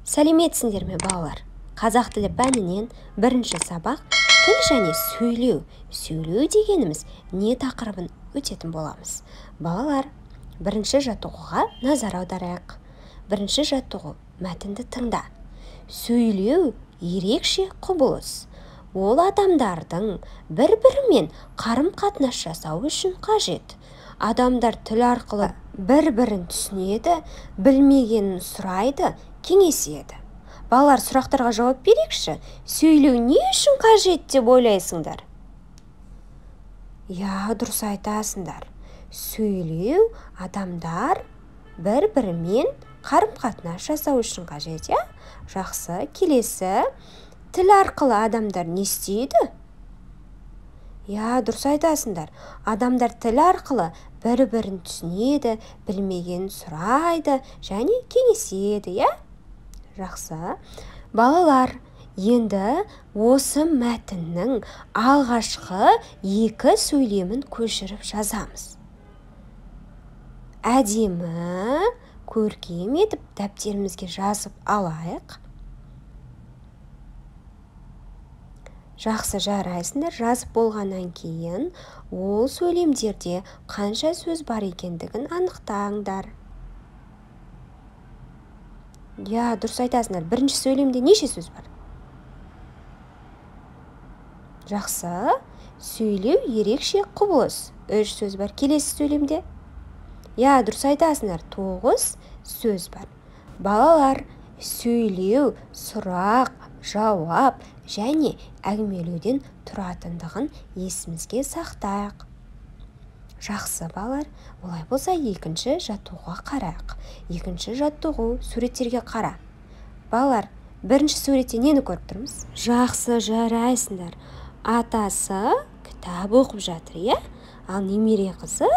Сәлеметсіңдер ме, балалар? Қазақ тілі пәнінен бірінші сабақ тіл және сөйлеу. Сөйлеу дегеніміз не тақырыбын өтетін боламыз. Балалар, бірінші жаттығуға назар аударайық. Бірінші жаттығу мәтінді тыңда. Сөйлеу ерекше құбылыс. Ол адамдардың бір-бірімен қарым-қатынас жасау үшін қажет. Адамдар тіл арқылы бір-бірін түсінеді, білмегенін сұрайды, кеңеседі. Балалар, сұрақтарға жауап берейікші. Сөйлеу не үшін қажет деп ойлайсыңдар? Дұрыс айтасыңдар. Сөйлеу адамдар бір-бірімен қарым-қатынас жасау үшін қажет, Жақсы, келесі. Тіл арқылы адамдар не істейді? Дұрыс айтасыңдар. Адамдар тіл арқылы бір-бірін түсінеді, білмегенін сұрайды және кеңеседі, Жақсы. Балалар, енді осы мәтіннің алғашқы екі сөйлемін көшіріп жазамыз. Әдемі, көркем етіп дәптерімізге жазып алайық. Жақсы, жарайсыңдар. Жазып болғаннан кейін ол сөйлемдерде қанша сөз бар екендігін анықтаңдар. Дұрыс айтасыңдар. Бірінші сөйлемде неше сөз бар? Жақсы. Сөйлеу ерекше құбылыс. 3 сөз бар. Келесі сөйлемде? Дұрыс айтасыңдар. 9 сөз бар. Балалар, сөйлеу, сұрақ, жауап және әңгімелеуден тұратындығын есімізге сақтайық. Жақсы, балалар. Олай болса, екінші жаттығуға қарайық. Екінші жаттығу, суреттерге қара. Балалар, бірінші суретте нені көріп тұрмыз? Жақсы, жарайсыңдар. Атасы кітап оқып жатыр, Ал немере қызы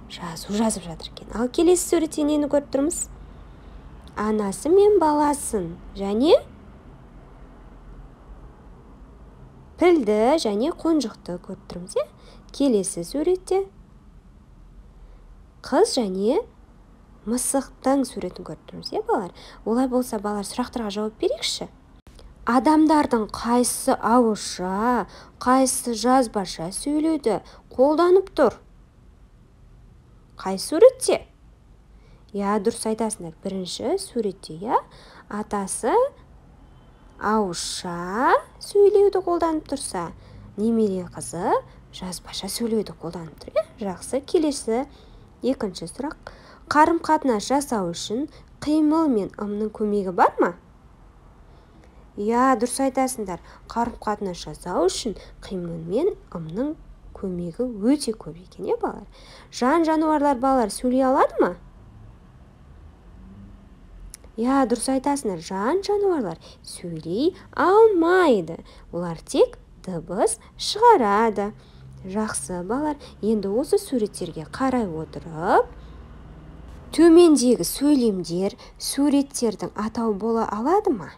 жазып жатыр екен. Ал келесі суретте нені көріп тұрмыз? Анасы мен баласын және пілді және қонжықты көріп тұрмыз, Келесі суретте қыз және мысықтың суретін көріп тұрмыз, балалар? Олай болса, балалар, сұрақтарға жауап берейікші. Адамдардың қайсысы ауызша, қайсысы жазбаша сөйлеуді қолданып тұр? Қай суретте? Дұрыс айтасыңдар. Бірінші суретте, Атасы ауызша сөйлеуді қолданып тұрса, немере қызы жазбаша сөйлеуді қолданып тұр, Жақсы, келесі екінші сұрақ. Қарым-қатынас жасау үшін қимыл мен ымның көмегі бар ма? Дұрыс айтасыңдар. Қарым-қатынас жасау үшін қимыл мен ымның көмегі өте көп екен, балалар? Жан-жануарлар, балалар, сөйлей алады ма? Дұрыс айтасыңдар. Жан-жануарлар сөйлей алмайды. Олар тек дыбыс шығарады. Жақсы, балалар. Енді осы суреттерге қарай отырып, төмендегі сөйлемдер суреттердің атауы бола алады ма?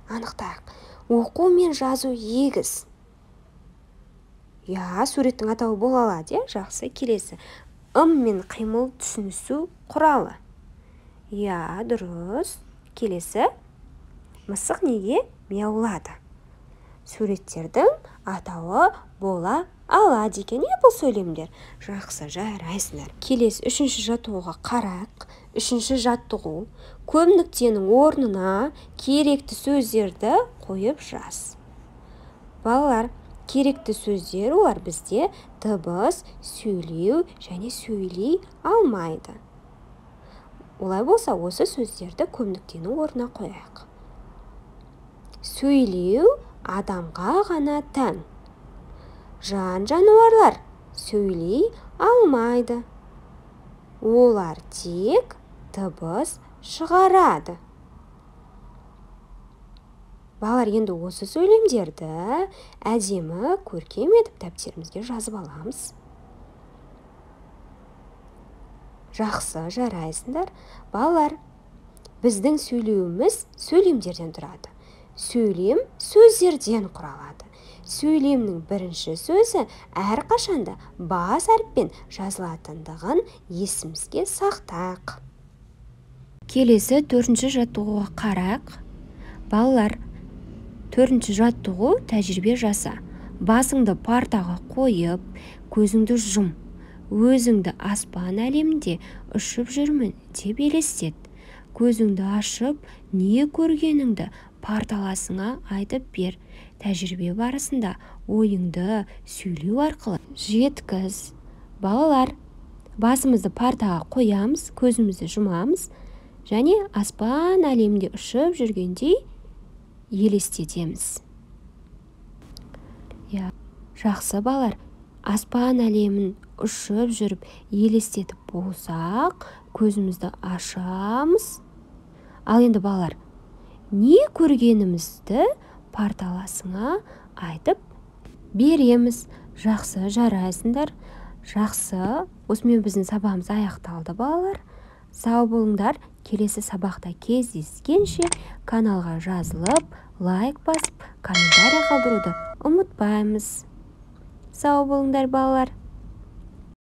Анықтайық. Оқу мен жазу егіз. Суреттің атауы бола алады, Жақсы, келесі. Ым мен қимыл түсінісу құралы. Дұрыс. Келесі. Мысық неге мияулады? Суреттердің атауы бола алады екен, бұл сөйлемдер? Жақсы, жарайсыңдар. Келесі үшінші жаттығуға қарайық. Үшінші жаттығу. Көп нүктенің орнына керекті сөздерді қойып жаз. Балалар, керекті сөздер олар бізде дыбыс, сөйлеу және сөйлей алмайды. Олай болса, осы сөздерді көп нүктенің орнына қояйық. Сөйлеу адамға ғана тән. Жан-жануарлар сөйлей алмайды. Олар тек дыбыс шығарады. Балалар, енді осы сөйлемдерді әдемі, көркем етіп дәптерімізге жазып аламыз. Жақсы, жарайсыңдар. Балалар, біздің сөйлеуіміз сөйлемдерден тұрады. Сөйлем сөздерден құралады. Сөйлемнің бірінші сөзі әрқашанда бас әріппен жазылатындығын есімізге сақтайық. Келесі төртінші жаттығуға қарайық. Балалар, 4-ші жаттығу тәжірибе жаса. Басыңды партаға қойып, көзіңді жұм. Өзіңді аспан әлемінде ұшып жүрмін деп елестет. Көзіңді ашып, не көргеніңді парталасыңа айтып бер. Тәжірибе барысында ойыңды сөйлеу арқылы жеткіз. Балалар, басымызды партаға қоямыз, көзімізді жұмамыз және аспан әлемінде ұшып жүргендей елестетеміз. Жақсы балалар, аспан әлемін ұшып жүріп елестетіп болсақ, көзімізді ашамыз. Ал енді балалар, не көргенімізді парталасыңа айтып береміз. Жақсы, жарайсыңдар. Жақсы, осымен біздің сабағымыз аяқталды балалар. Сау болыңдар. Келесі сабақта кездескенше каналға жазылып, лайк басып, комментарий қалдыруды ұмытпаймыз. Сау болыңдар балалар.